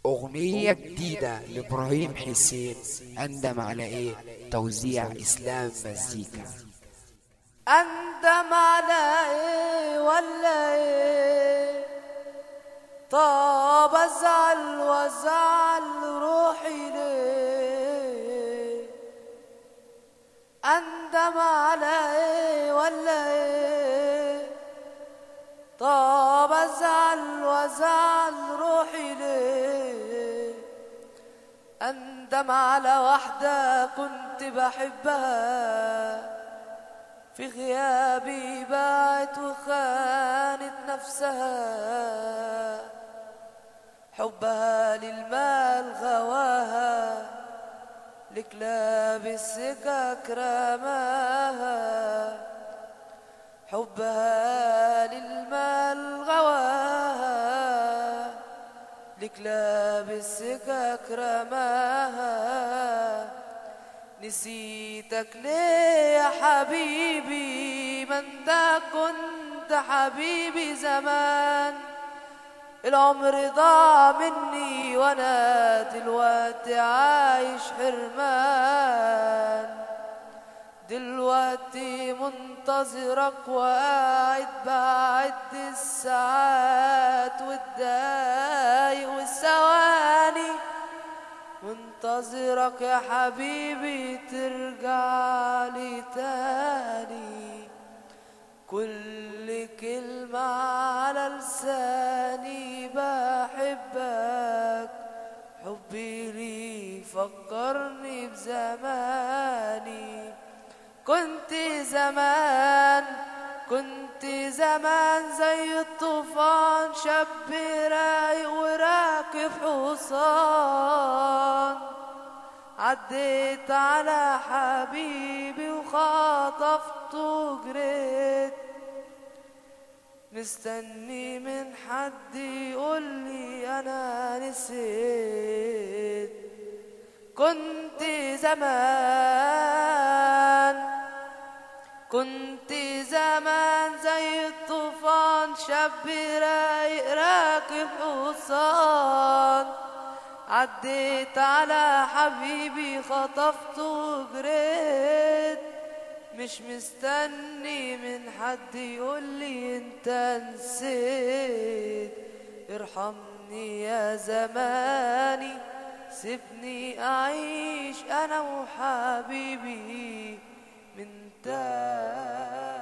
أغنية جديدة لإبراهيم حسين، أندم على إيه؟ توزيع إسلام مزيكا. أندم على إيه ولا إيه؟ طب أزعل وأزعل روحي ليه؟ أندم على إيه ولا إيه؟ طب أزعل وأزعل روحي ليه؟ أندم على واحدة كنت بحبها، في غيابي باعت وخانت نفسها، حبها للمال غواها، لكلاب السكك رماها، حبها للمال غواها، لكلاب السكك رماها. نسيتك ليه يا حبيبي؟ ما انت كنت حبيبي زمان، العمر ضاع مني وانا دلوقتي عايش حرمان، دلوقتي منتظرك وقاعد بعد الساعات والدقايق والثواني، منتظرك يا حبيبي ترجع لي تاني. كل كلمة على لساني بحبك، حبي لي فكرني بزماني. كنت زمان زي الطوفان، شاب رايق وراكب حصان، عديت على حبيبي وخطفته وجريت، مستني من حد يقولي انا نسيت. كنت زمان زي الطوفان، شاب رايق راكب حصان، عديت على حبيبي خطفته وجريت، مش مستني من حد يقولي انت نسيت. ارحمني يا زماني، سيبني اعيش انا وحبيبي من تاني.